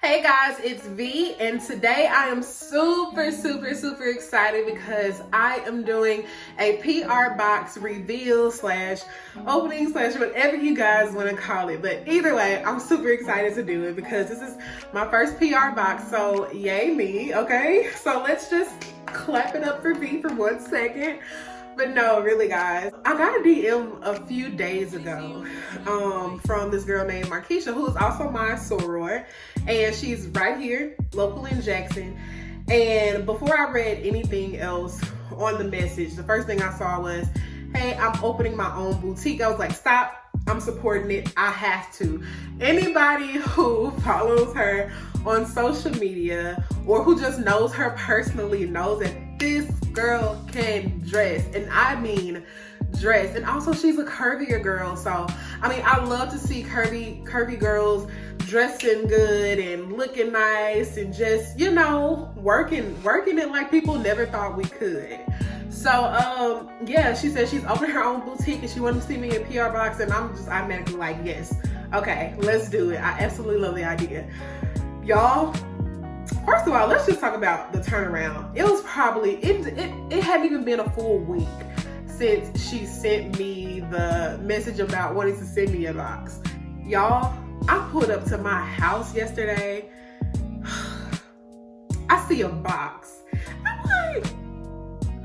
Hey guys, it's V, and today I am super excited because I am doing a PR box reveal slash opening slash whatever you guys want to call it. But either way, I'm super excited to do it because this is my first PR box, so yay me, okay? So let's just clap it up for V for 1 second. But no, really guys, I got a DM a few days ago from this girl named Markeisha, who is also my soror, and she's right here, local in Jackson. And before I read anything else on the message, the first thing I saw was, hey, I'm opening my own boutique. I was like, stop, I'm supporting it, I have to. Anybody who follows her on social media or who just knows her personally knows that this girl can dress, and I mean dress. And also she's a curvier girl, so I mean I love to see curvy girls dressing good and looking nice and just, you know, working it like people never thought we could. So yeah, she said she's opening her own boutique and she wanted to see me in PR box, and I'm just automatically like, yes, okay, let's do it. I absolutely love the idea. Y'all, first of all, let's just talk about the turnaround. It was probably, it hadn't even been a full week since she sent me the message about wanting to send me a box. Y'all, I pulled up to my house yesterday. I see a box. I'm like,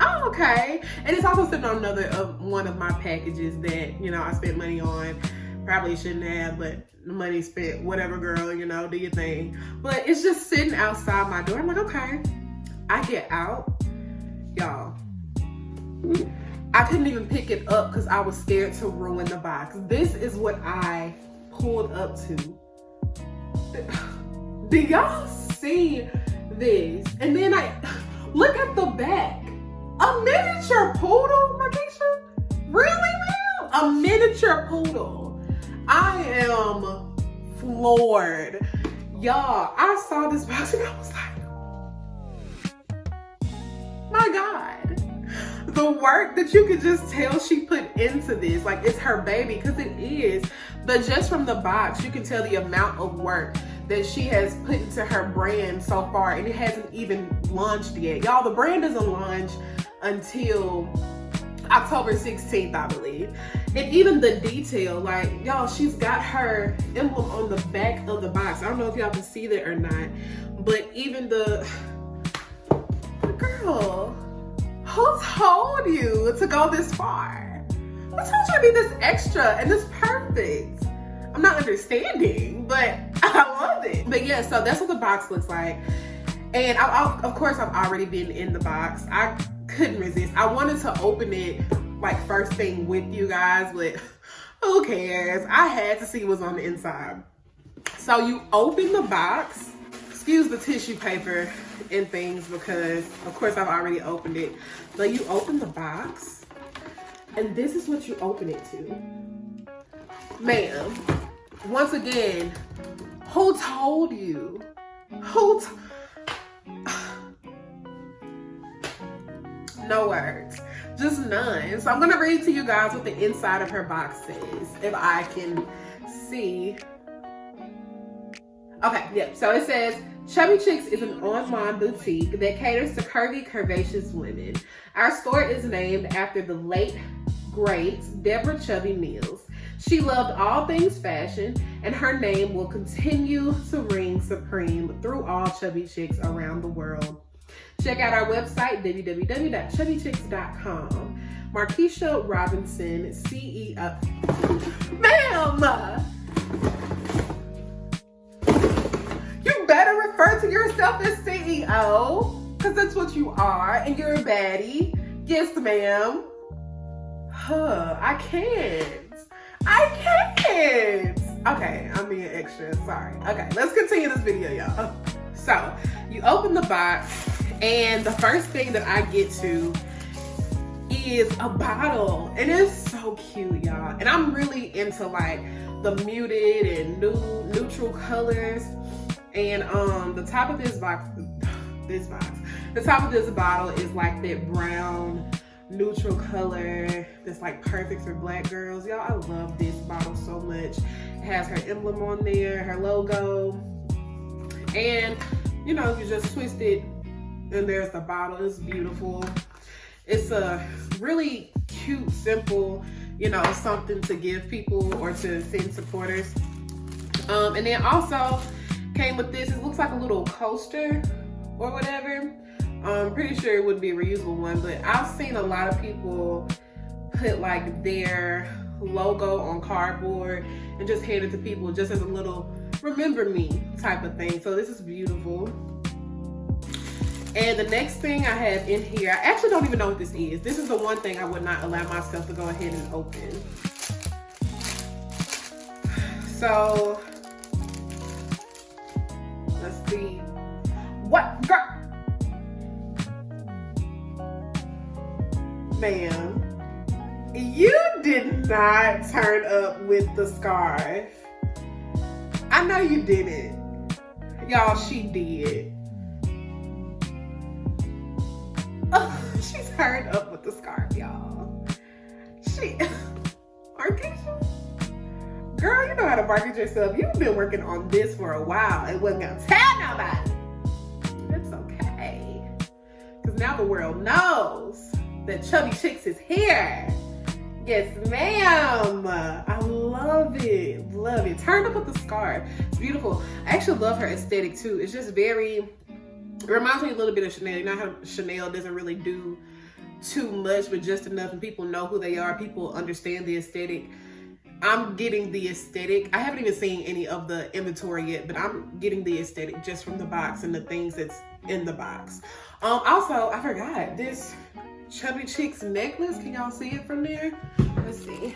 oh, okay. And it's also sitting on another one of my packages that, you know, I spent money on. Probably shouldn't have, but the money spent, whatever, girl, you know, do your thing. But it's just sitting outside my door. I'm like, okay. I get out. Y'all, I couldn't even pick it up because I was scared to ruin the box. This is what I pulled up to. Do y'all see this? And then I look at the back. A miniature poodle, Markeisha? Really, ma'am? A miniature poodle. I am floored. Y'all, I saw this box and I was like, my God. The work that you could just tell she put into this, like it's her baby, because it is. But just from the box, you can tell the amount of work that she has put into her brand so far, and it hasn't even launched yet. Y'all, the brand doesn't launch until October 16th, I believe. And even the detail, like, y'all, she's got her emblem on the back of the box. I don't know if y'all can see that or not, but even the girl, who told you to go this far? Who told you to be this extra and this perfect? I'm not understanding, but I love it. But yeah, so that's what the box looks like. And of course, I've already been in the box. I couldn't resist. I wanted to open it like first thing with you guys, but who cares? I had to see what's on the inside. So you open the box, excuse the tissue paper and things because of course I've already opened it. But you open the box and this is what you open it to. Ma'am, once again, who told you? No words, just none. So I'm gonna read to you guys what the inside of her box says, if I can see. Okay, yeah, so it says, Chubby Chicx is an online boutique that caters to curvy, curvaceous women. Our store is named after the late, great Deborah Chubby Mills. She loved all things fashion, and her name will continue to reign supreme through all Chubby Chicks around the world. Check out our website, www.chubbychicx.com. Markeisha Robinson, CEO. Ma'am! You better refer to yourself as CEO, because that's what you are, and you're a baddie. Yes, ma'am. I can't. Okay, I'm being extra, sorry. Okay, let's continue this video, y'all. So, you open the box, and the first thing that I get to is a bottle. And it's so cute, y'all. And I'm really into like the muted and neutral colors. And the top of the top of this bottle is like that brown neutral color that's like perfect for black girls. Y'all, I love this bottle so much. It has her emblem on there, her logo. And you know, you just twist it and there's the bottle. It's beautiful. It's a really cute, simple, you know, something to give people or to send supporters. And then also came with this. It looks like a little coaster or whatever. I'm pretty sure it wouldn't be a reusable one, but I've seen a lot of people put like their logo on cardboard and just hand it to people just as a little remember me type of thing. So this is beautiful. And the next thing I have in here, I actually don't even know what this is. This is the one thing I would not allow myself to go ahead and open. So let's see. What, girl? Ma'am, you did not turn up with the scarf. I know you didn't. Y'all, she did. Oh, she's turned up with the scarf, y'all. She, Markeisha? Girl, you know how to market yourself. You've been working on this for a while and wasn't gonna tell nobody. It's okay. Because now the world knows that Chubby Chicx is here. Yes, ma'am. I love it. Love it. Turned up with the scarf. It's beautiful. I actually love her aesthetic too. It's just very, it reminds me a little bit of Chanel. You know how Chanel doesn't really do too much, but just enough, and people know who they are. People understand the aesthetic. I'm getting the aesthetic. I haven't even seen any of the inventory yet, but I'm getting the aesthetic just from the box and the things that's in the box. Also, I forgot this Chubby Chicx necklace. Can y'all see it from there? Let's see.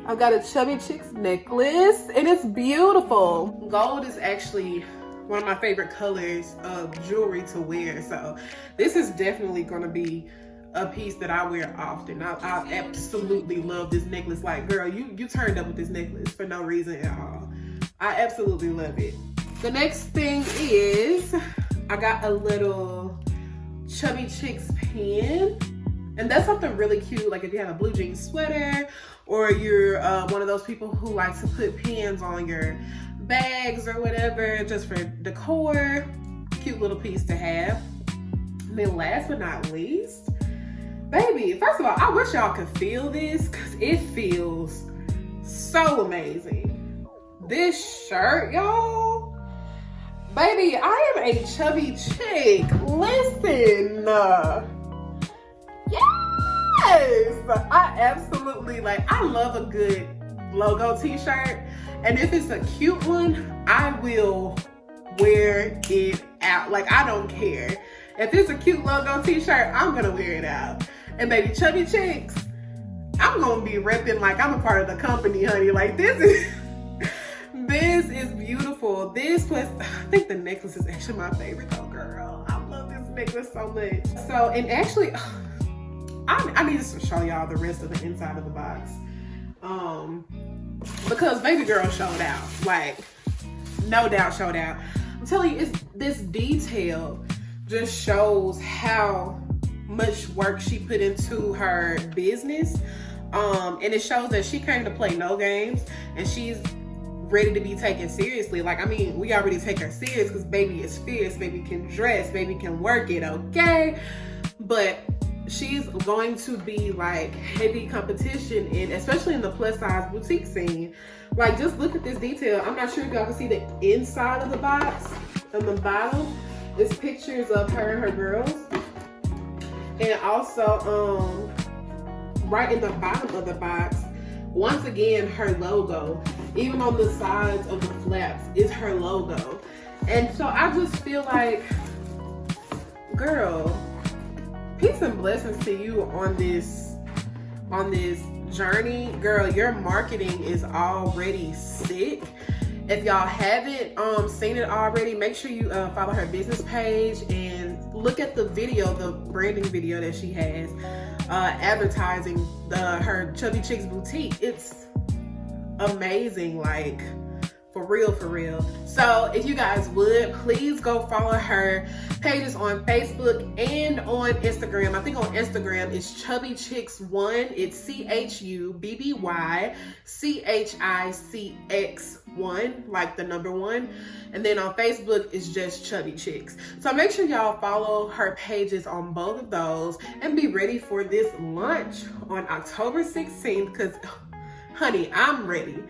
I've got a Chubby Chicx necklace and it's beautiful. Gold is actually one of my favorite colors of jewelry to wear. So this is definitely gonna be a piece that I wear often. I absolutely love this necklace. Like, girl, you turned up with this necklace for no reason at all. I absolutely love it. The next thing is I got a little Chubby Chicx pen, and that's something really cute. Like if you have a blue jean sweater, or you're one of those people who likes to put pens on your bags or whatever, just for decor, cute little piece to have. And then last but not least, baby, first of all, I wish y'all could feel this because it feels so amazing. This shirt, y'all, baby, I am a chubby chick. Listen, yes, I absolutely, like, I love a good logo t-shirt, and if it's a cute one, I will wear it out. Like, I don't care. If it's a cute logo t-shirt, I'm gonna wear it out. And baby, Chubby Chicx, I'm gonna be repping like I'm a part of the company, honey. Like this is beautiful. This was, I think the necklace is actually my favorite though, girl. I love this necklace so much. So, and actually, I need to show y'all the rest of the inside of the box. Because baby girl showed out. Like, no doubt showed out. I'm telling you, it's this detail just shows how much work she put into her business, and it shows that she came to play no games and she's ready to be taken seriously. Like, I mean, we already take her serious because baby is fierce, baby can dress, baby can work it, okay? But she's going to be like heavy competition, and especially in the plus size boutique scene. Like, just look at this detail. I'm not sure if y'all can see the inside of the box. On the bottom is pictures of her and her girls. And also, right in the bottom of the box, once again, her logo. Even on the sides of the flaps is her logo. And so I just feel like, girl, peace and blessings to you on this journey. Girl, your marketing is already sick. If y'all haven't seen it already, make sure you follow her business page and look at the video, the branding video that she has advertising her Chubby Chicx boutique. It's amazing, like, for real, for real. So if you guys would, please go follow her pages on Facebook and on Instagram. I think on Instagram it's Chubby Chicx1. It's ChubbyChicx 1, like the number 1. And then on Facebook, it's just Chubby Chicx. So make sure y'all follow her pages on both of those and be ready for this lunch on October 16th, because, honey, I'm ready.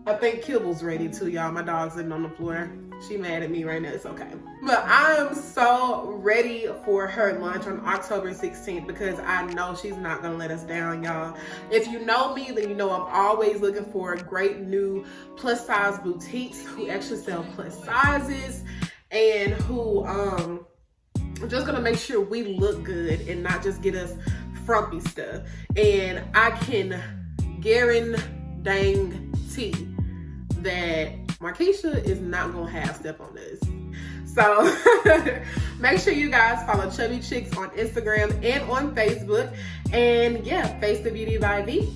I think Kibble's ready too, y'all. My dog's sitting on the floor. She mad at me right now. It's okay. But I am so ready for her lunch on October 16th because I know she's not going to let us down, y'all. If you know me, then you know I'm always looking for great new plus size boutiques who actually sell plus sizes and who just going to make sure we look good and not just get us frumpy stuff. And I can guarantee that Markeisha is not gonna have step on this. So make sure you guys follow Chubby Chicx on Instagram and on Facebook. And yeah, Face the Beauty by V.